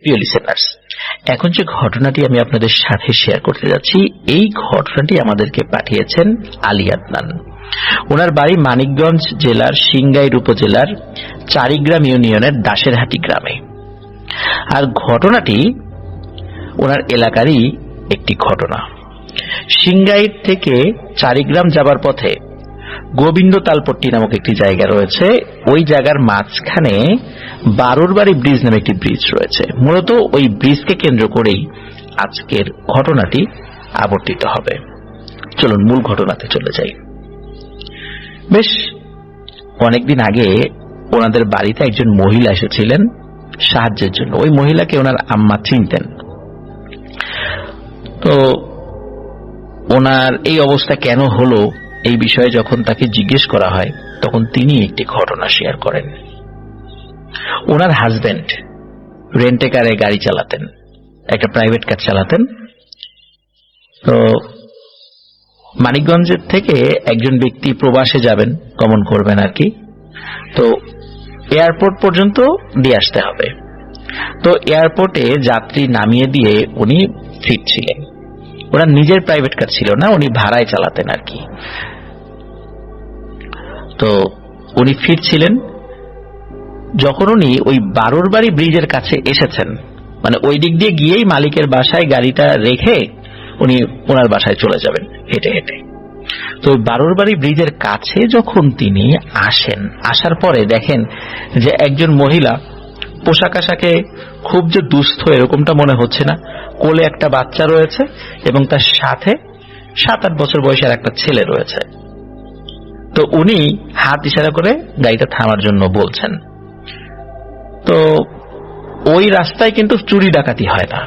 প্রিয় লিসেনার্স, এখন যে ঘটনাটি আমি আপনাদের সাথে শেয়ার করতে যাচ্ছি, এই ঘটনাটি আমাদেরকে পাঠিয়েছেন আলী আদনান। ওনার বাড়ি মানিকগঞ্জ জেলার সিংগাইর উপজেলার চারিগ্রাম ইউনিয়নের দাসেরহাটি গ্রামে। আর ঘটনাটি ওনার এলাকারই একটি ঘটনা। সিংগাইর থেকে চারিগ্রাম যাবার পথে গোবিন্দ তালপট্টি নামক একটি জায়গা রয়েছে। ওই জায়গার মাঝখানে বারুরবাড়ি ব্রিজ নামে একটি ব্রিজ রয়েছে। মূলত ওই ব্রিজকে কেন্দ্র করেই আজকের ঘটনাটি আবর্তিত হবে। চলুন মূল ঘটনাতে চলে যাই। বেশ অনেকদিন আগে ওনাদের বাড়িতে একজন মহিলা এসেছিলেন সাহায্যের জন্য। ওই মহিলাকে ওনার আম্মা চিনতেন। তো ওনার এই অবস্থা কেন হলো এই বিষয়ে যখন তাকে জিজ্ঞেস করা হয়, তখন তিনি একটি ঘটনা শেয়ার করেন। ওনার হাজবেন্ড রেন্টে কারে গাড়ি চালাতেন, একটা প্রাইভেট কার চালাতেন। তো মানিকগঞ্জের থেকে একজন ব্যক্তি প্রবাসে যাবেন, গমন করবেন আর কি। তো এয়ারপোর্ট পর্যন্ত দিয়ে আসতে হবে। তো এয়ারপোর্টে যাত্রী নামিয়ে দিয়ে উনি ফিরছিলেন। ওনার নিজের প্রাইভেট কার ছিল না, উনি ভাড়ায় চালাতেন আর কি। তো উনি ফিরছিলেন, যখন উনি ওই বারুরবাড়ি ব্রিজের কাছে এসেছেন, মানে ওই দিক দিয়ে গিয়েই মালিকের বাসায় গাড়িটা রেখে উনি ওনার বাসায় চলে যাবেন হেঁটে হেঁটে। তো বারুরবাড়ি ব্রিজের কাছে যখন তিনি আসেন, আসার পরে দেখেন যে একজন মহিলা, পোশাক আশাকে খুব যে দুস্থ এরকমটা মনে হচ্ছে না, কোলে একটা বাচ্চা রয়েছে এবং তার সাথে 7-8 বছর বয়সের একটা ছেলে রয়েছে। তো উনি হাত ইশারা করে গাড়িটা থামার জন্য বলছেন। তো ওই রাস্তায় কিন্তু চুরি ডাকাতি হয় না,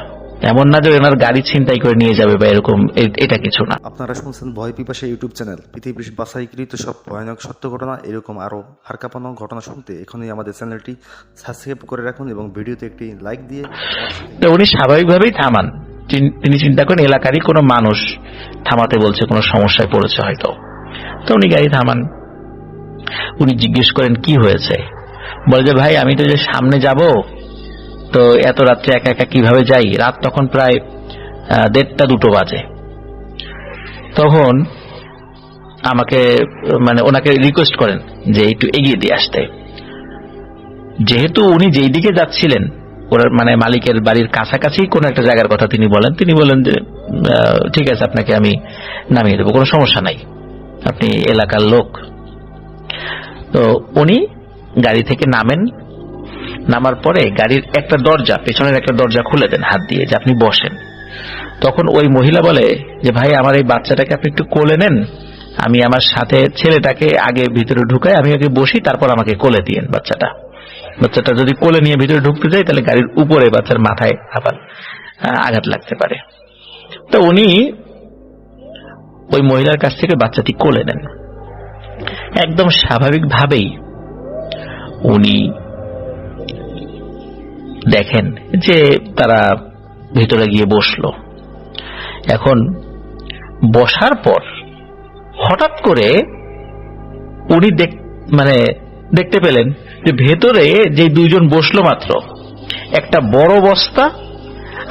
এমন না যে ওনার গাড়ি ছিনতাই করে নিয়ে যাবে বা এরকম, এটা কিছু না। আপনারা শুনছেন ভয় পিপাসা ইউটিউব চ্যানেল। পৃথিবীর বাছাইকৃত সব ভয়ানক সত্য ঘটনা, এরকম আরো হাড়কাঁপানো ঘটনা শুনতে এখনই আমাদের চ্যানেলটি সাবস্ক্রাইব করে রাখুন এবং ভিডিওতে একটি লাইক দিয়ে। উনি স্বাভাবিকভাবেই থামান। তিনি চিন্তা করেন এলাকারই কোনো মানুষ থামাতে বলছে, কোনো সমস্যায় পড়েছে হয়তো। তো উনি গাড়ি থামান। উনি জিজ্ঞেস করেন কি হয়েছে। বলে যে ভাই, আমি তো যে সামনে যাব, তো এত রাত্রে একা একা কিভাবে যাই। রাত তখন প্রায় 1:30-2 বাজে। তখন আমাকে ওনাকে রিকোয়েস্ট করেন যে একটু এগিয়ে দিয়ে আসতে। যেহেতু উনি যেই দিকে যাচ্ছিলেন ওর মালিকের বাড়ির কাছাকাছি কোন একটা জায়গার কথা তিনি বলেন যে ঠিক আছে, আপনাকে আমি নামিয়ে দেবো, কোনো সমস্যা নাই, আপনি এলাকার লোক। তো উনি গাড়ি থেকে নামেন। নামার পরে গাড়ির একটা দরজা, পেছনের একটা দরজা খুলে দেন হাত দিয়ে, যে আপনি বসেন। তখন ওই মহিলা বলে যে ভাই, আমার এই বাচ্চাটাকে আপনি একটু কোলে নেন, আমি আমার সাথে ছেলেটাকে আগে ভিতরে ঢুকাই, আমি আগে বসি, তারপর আমাকে কোলে দিয়েন বাচ্চাটা যদি কোলে নিয়ে ভিতরে ঢুকতে যাই তাহলে গাড়ির উপরে বাচ্চার মাথায় আবার আঘাত লাগতে পারে। তো উনি ওই মহিলার কাছ থেকে বাচ্চাটি কোলে নেন। একদম স্বাভাবিকভাবেই উনি দেখেন যে তারা ভিতরে গিয়ে বসলো। এখন বসার পর হঠাৎ করে উনি দেখতে পেলেন যে ভেতরে যে দুইজন বসলো মাত্র, একটা বড় বস্তা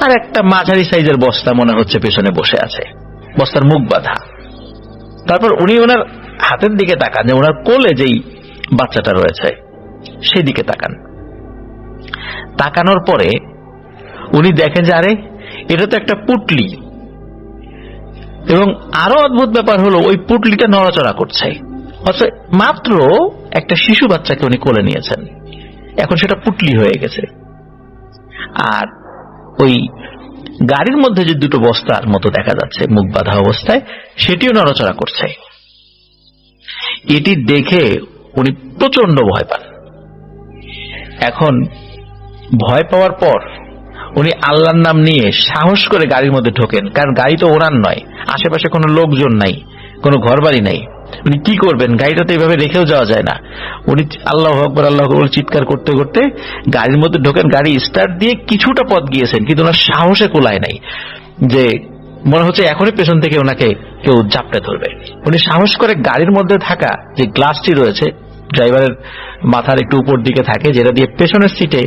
আর একটা মাঝারি সাইজের বস্তা মনে হচ্ছে পেছনে বসে আছে, বস্তার মুখ বাঁধা। তারপর উনি ওনার হাতের দিকে তাকান, যে ওনার কোলে যেই বাচ্চাটা রয়েছে সেই দিকে তাকান। তাকানোর পরে উনি দেখেন যে আরে, এটা তো একটা পুটলি। এবং আরো অদ্ভুত ব্যাপার হলো, ওই পুটলিটা নড়াচড়া করছে। অথচ মাত্র একটা শিশু বাচ্চাকে উনি কোলে নিয়েছেন, এখন সেটা পুটলি হয়ে গেছে। আর ওই গাড়ির মধ্যে যে দুটো বস্তার মতো দেখা যাচ্ছে মুখ বাঁধা অবস্থায়, সেটিও নড়াচড়া করছে। এটি দেখে উনি প্রচন্ড ভয় পান। এখন ভয় পাওয়ার পর উনি আল্লাহর নাম নিয়ে সাহস করে গাড়ির মধ্যে ঢোকেন, কারণ গাড়ি তো ওনার নয়, আশেপাশে কোনো লোকজন নাই, কোনো ঘর বাড়ি নাই। উনি কি করবেন, গাড়িটা তো এইভাবে রেখেও যাওয়া যায় না। উনি আল্লাহু আকবার আল্লাহু আকবার চিৎকার করতে করতে গাড়ির মধ্যে ঢোকেন। গাড়ি স্টার্ট দিয়ে কিছুটা পথ গিয়েছেন, কিন্তু ওনার সাহসে কুলায় নাই, যে মনে হচ্ছে এখনই পেছন থেকে ওনাকে কেউ জাপটে ধরবে। উনি সাহস করে গাড়ির মধ্যে থাকা যে গ্লাসটি রয়েছে, ড্রাইভারের মাথার একটু উপর দিকে থাকে, যেটা দিয়ে পেছনের সিটে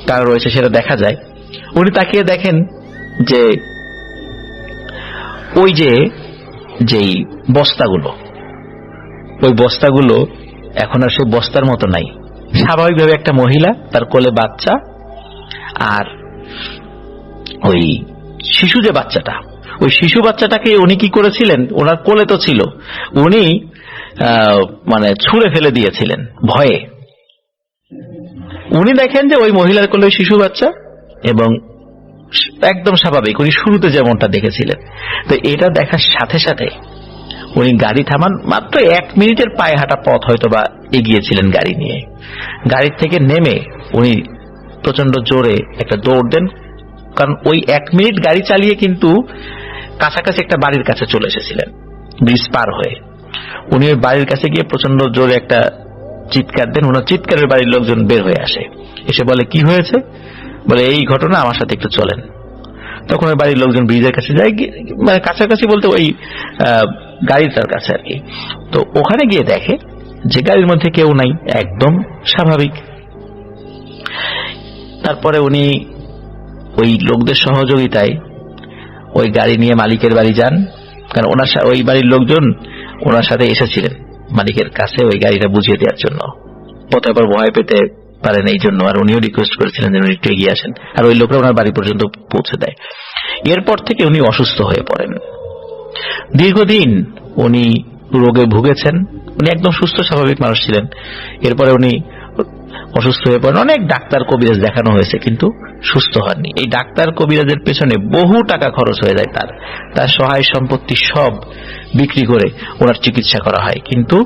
কারা রয়েছে সেটা দেখা যায়, উনি তাকিয়ে দেখেন যে ওই যেই বস্তাগুলো, ওই বস্তাগুলো এখন আর সেই বস্তার মতো নাই। স্বাভাবিকভাবে একটা মহিলা, তার কোলে বাচ্চা, আর ওই শিশু যে বাচ্চাটা, ওই শিশু বাচ্চাটাকে উনি কি করেছিলেন, ওনার কোলে তো ছিল, উনি মানে ছুঁড়ে ফেলে দিয়েছিলেন ভয়ে। উনি দেখেন যে ওই মহিলার কোলে শিশু বাচ্চা, এবং একদম স্বাভাবিক উনি শুরুতে যেমনটা দেখেছিলেন। তো এটা দেখার সাথে সাথে উনি গাড়ি থামান, মাত্র 1 মিনিটের পায়ে হাঁটা পথ হয়তো বা এগিয়েছিলেন গাড়ি নিয়ে। গাড়ির থেকে নেমে উনি প্রচন্ড জোরে একটা দৌড় দেন, কারণ ওই 1 মিনিট গাড়ি চালিয়ে কিন্তু কাছাকাছি একটা বাড়ির কাছে চলে এসেছিলেন ব্রিজ পার হয়ে। উনি ওই বাড়ির কাছে গিয়ে প্রচন্ড জোরে একটা চিৎকার দেন। ওনার চিৎকারের বাড়ির লোকজন বের হয়ে আসে, এসে বলে কি হয়েছে, বলে এই ঘটনা, আমার সাথে একটু চলেন। তখন ওই বাড়ির লোকজন ব্রিজের কাছে যায়, মানে কাছাকাছি বলতে ওই গাড়িটার কাছে আর কি। তো ওখানে গিয়ে দেখে যে গাড়ির মধ্যে কেউ নাই, একদম স্বাভাবিক। তারপরে উনি ওই লোকদের সহযোগিতায় ওই গাড়ি নিয়ে মালিকের বাড়ি যান, কারণ ওনার ওই বাড়ির লোকজন ওনার সাথে এসেছিলেন মালিকের কাছে ওই গাড়িটা বুঝিয়ে দেওয়ার জন্য। পথে আবার ভয় পেতে পারেন এই জন্য, আর উনিও রিকোয়েস্ট করেছিলেন যে উনি একটু এগিয়ে আসেন, আর ওই লোকরা ওনার বাড়ি পর্যন্ত পৌঁছে দেয়। এরপর থেকে উনি অসুস্থ হয়ে পড়েন। দীর্ঘদিন উনি রোগে ভুগেছেন। উনি একদম সুস্থ স্বাভাবিক মানুষ ছিলেন। এরপরে উনি অসুস্থ হয়ে পড়েন। অনেক ডাক্তার কবিরাজ দেখানো হয়েছে, কিন্তু সুস্থ হননি। এই ডাক্তার কবিরাজের পেছনে বহু টাকা খরচ হয়ে যায়। তার সহায় সম্পত্তি সব বিক্রি করে ওনার চিকিৎসা করা হয়, কিন্তু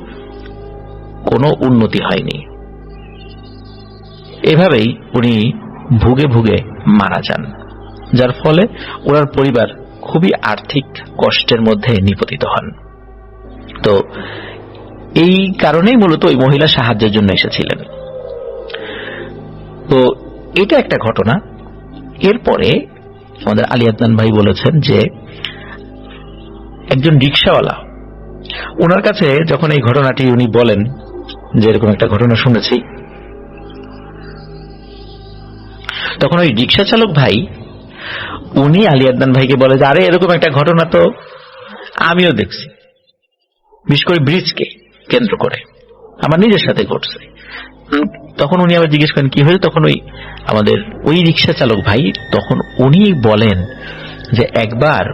কোনো উন্নতি হয়নি। এভাবেই উনি ভুগে ভুগে মারা যান, যার ফলে ওনার পরিবার খুবই আর্থিক কষ্টের মধ্যে নিপতিত হন। তো এই কারণেই মূলত ওই মহিলা সাহায্যের জন্য এসেছিলেন। তো এটা একটা ঘটনা। এরপরে আমাদের আলী আদনান ভাই বলেছেন যে একজন রিক্সাওয়ালা, ওনার কাছে যখন এই ঘটনাটি উনি বলেন যে এরকম একটা ঘটনা শুনেছি, তখন ওই রিক্সা চালক ভাই উনি আলী আদনান ভাইকে বলে যে আরে এরকম একটা ঘটনা তো আমিও দেখছি, বিশেষ করে ব্রিজকে কেন্দ্র করে আমার নিজের সাথে ঘটছে। তখন উনি আবার জিজ্ঞেস করেন কি হয়েছে, তখন আমাদের ওই রিক্সা চালক ভাই তখন উনি বলেন যে একবার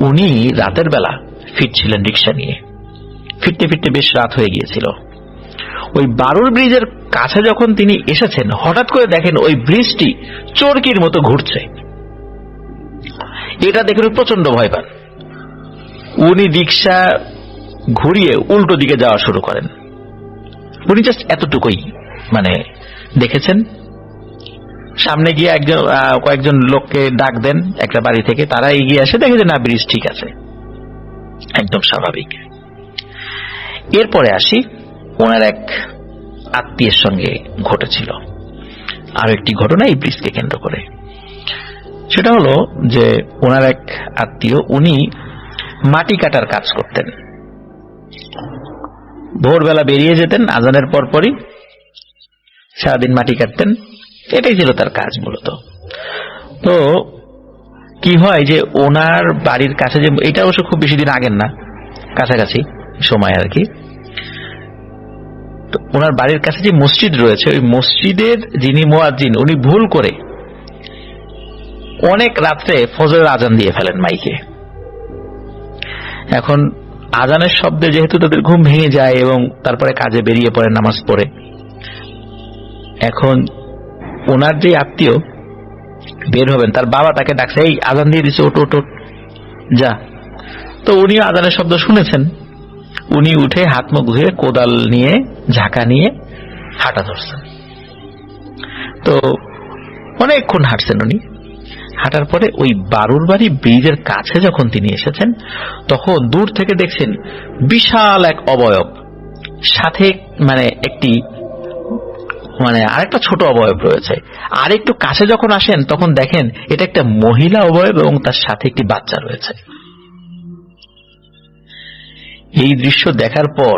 উনি রাতের বেলা ফিরছিলেন রিক্সা নিয়ে, ফিরতে ফিরতে বেশ রাত হয়ে গিয়েছিল। ওই বারুর ব্রিজের কাছে যখন তিনি এসেছেন, হঠাৎ করে দেখেন ওই ব্রিজটি চরকির মতো ঘুরছে। এটা দেখে প্রচন্ড ভয় পান। উনি রিক্সা ঘুরিয়ে উল্টো দিকে যাওয়া শুরু করেন। উনি জাস্ট এতটুকুই মানে দেখেছেন। সামনে গিয়ে কয়েকজন লোককে ডাক দেন একটা বাড়ি থেকে, তারা এগিয়ে আসে, দেখে যে না, ব্রিজ ঠিক আছে, একদম স্বাভাবিক। এরপরে আসি ওনার এক আত্মীয়ের সঙ্গে ঘটেছিল আরো একটি ঘটনা এই ব্রিজকে কেন্দ্র করে। সেটা হলো যে ওনার এক আত্মীয়, উনি মাটি কাটার কাজ করতেন। ভোরবেলা বেরিয়ে যেতেন আজানের পরপরই, সারাদিন মাটি কাটতেন, এটাই ছিল তার কাজ মূলত। তো কি হয় যে ওনার বাড়ির কাছে, যে এটা অবশ্য খুব বেশি দিন আগের না, কাছাকাছি সময় আর কি, তো ওনার বাড়ির কাছে যে মসজিদ রয়েছে, ওই মসজিদের যিনি মুয়াজ্জিন, উনি ভুল করে অনেক রাত্রে ফজরের আজান দিয়ে ফেলেন মাইকে। এখন আজানের শব্দে যেহেতু তাদের ঘুম ভেঙে যায় এবং তারপরে কাজে বেরিয়ে পড়ে নামাজ পড়ে। এখন ওনার যে আত্মীয় বের হবেন, তার বাবা তাকে ডাকছে, এই আজান দিয়ে দিচ্ছে, ওট ওট ওট যা। তো উনি আজানের শব্দ শুনেছেন, উনি উঠে হাত মুখ ধুয়ে কোদাল নিয়ে ঝাঁকা নিয়ে হাঁটা ধরছেন। তো অনেকক্ষণ হাঁটছেন উনি। হাঁটার পরে ওই বারুর বাড়ি ব্রিজের কাছে যখন তিনি এসেছেন, তখন দূর থেকে দেখছেন বিশাল এক অবয়ব, সাথে আরেকটা ছোট অবয়ব রয়েছে। আর একটু কাছে যখন আসেন তখন দেখেন এটা একটা মহিলা অবয়ব এবং তার সাথে একটি বাচ্চা রয়েছে। এই দৃশ্য দেখার পর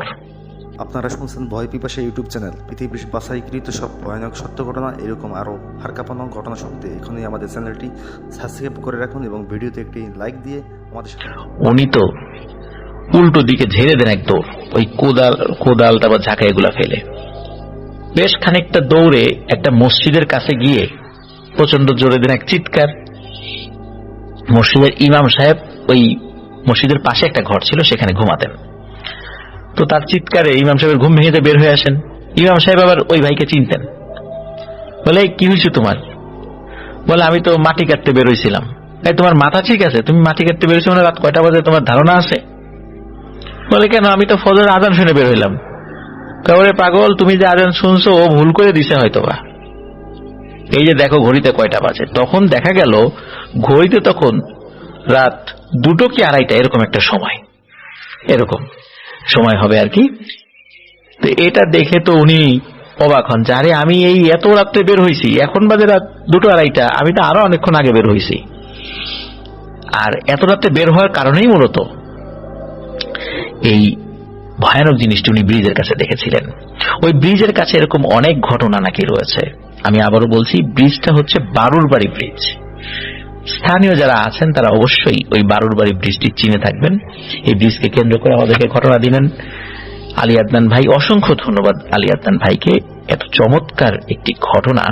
আপনারা শুনছেন ভয় পিপাসা ইউটিউব চ্যানেল। পৃথিবীর বাছাইকৃত সব ভয়ানক সত্য ঘটনা এরকম আরও হাড়কাঁপানো ঘটনা শুনতে এখনই আমাদের চ্যানেলটি সাবস্ক্রাইব করে রাখুন এবং ভিডিওতে একটি লাইক দিয়ে আমাদের সাথে। উনি তো উল্টো দিকে ঝেড়ে দেন এক দৌড়, ওই কোদালটা বা ঝাঁকা এগুলা ফেলে বেশ খানিকটা দৌড়ে একটা মসজিদের কাছে গিয়ে প্রচন্ড জোরে দেন এক চিৎকার। মসজিদের ইমাম সাহেব ওই মসজিদের পাশে একটা ঘর ছিল, সেখানে ঘুমাতেন। তো তার চিৎকারে ইমাম সাহেবের ঘুম ভেঙে বের হয়ে আসেন। ইমাম সাহেব আবার ওই ভাইকে চিনতেন। বলে, কি হয়েছে তোমার? বলে, আমি তো মাটি কাটতে বেরোইছিলাম। তোমার মাথা ঠিক আছে? তুমি মাটি কাটতে বেরোছো মানে রাত কয়টা বাজে তোমার ধারণা আছে? বলে, কেন, আমি তো ফজর আজান শুনে বের হইলাম। কারণ পাগল, তুমি যে আজান শুনছো ও ভুল করে দিছে হয়তোবা। এই যে দেখো ঘড়িতে কয়টা বাজে। তখন দেখা গেল ঘড়িতে তখন রাত 2টো কি 2:30 এরকম একটা সময়, এরকম সময় হবে আর কি। তো এটা দেখে তো উনি অবাক হন, যে আরে আমি এই এত রাত্রে বের হয়েছি, এখন বাজে রাত 2টো 2:30, আমি তো আরো অনেকক্ষণ আগে বের হয়েছি। আর এত রাত্রে বের হওয়ার কারণেই মূলত এই ভয়ানক জিনিসটি উনি ব্রিজের কাছে দেখেছিলেন। ওই ব্রিজের কাছে এরকম অনেক ঘটনা নাকি রয়েছে। আমি আবারও বলছি, ব্রিজটা হচ্ছে বারুরবাড়ি ব্রিজ। স্থানীয় যারা আছেন তারা অবশ্যই ওই বারুরবাড়ি ব্রিজটি চিনে থাকবেন। এই ব্রিজকে কেন্দ্র করে আমাদেরকে ঘটনা দিলেন আলী আদনান ভাই। অসংখ্য ধন্যবাদ আলী আদনান ভাইকে এত চমৎকার একটি ঘটনা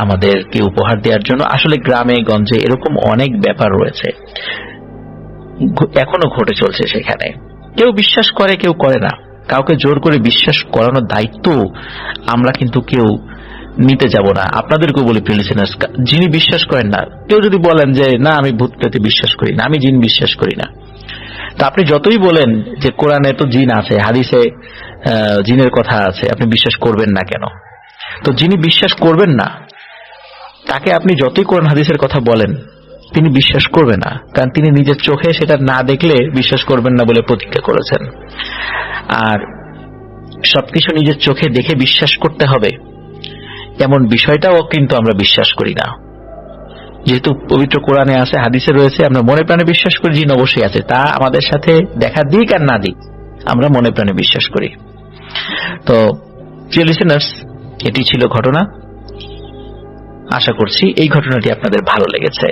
আমাদেরকে উপহার দেওয়ার জন্য। আসলে গ্রামে গঞ্জে এরকম অনেক ব্যাপার রয়েছে, এখনো ঘটে চলছে। সেখানে কেউ বিশ্বাস করে, কেউ করে না। কাউকে জোর করে বিশ্বাস করানোর দায়িত্ব আমরা কিন্তু কেউ নিতে যাব না। আপনাদেরকেও বলি প্রিয় লিসেনার্স, যিনি বিশ্বাস করেন না, কেউ যদি বলেন যে না আমি ভূত প্রেতে বিশ্বাস করি না, আমি জিন বিশ্বাস করি না, তা আপনি যতই বলেন যে কোরআনে তো জিন আছে, হাদিসে জিনের কথা আছে, আপনি বিশ্বাস করবেন না কেন? তো যিনি বিশ্বাস করবেন না তাকে আপনি যতই কোরআন হাদিসের কথা বলেন, তিনি বিশ্বাস করবে না, কারণ তিনি নিজের চোখে সেটা না দেখলে বিশ্বাস করবেন না বলে প্রতিজ্ঞা করেছেন। আর সবকিছু নিজের চোখে দেখে বিশ্বাস করতে হবে এমন বিষয়টাও কিন্তু আমরা বিশ্বাস করি না। যেহেতু পবিত্র কোরআনে আছে, হাদিসে রয়েছে, আমরা মনে প্রাণে বিশ্বাস করি জিন অবশ্যই আছে। তা আমাদের সাথে দেখা দিক আর না দিক, আমরা মনে প্রাণে বিশ্বাস করি। তো প্রিয় লিসেনার্স, এটি ছিল ঘটনা। আশা করছি এই ঘটনাটি আপনাদের ভালো লেগেছে।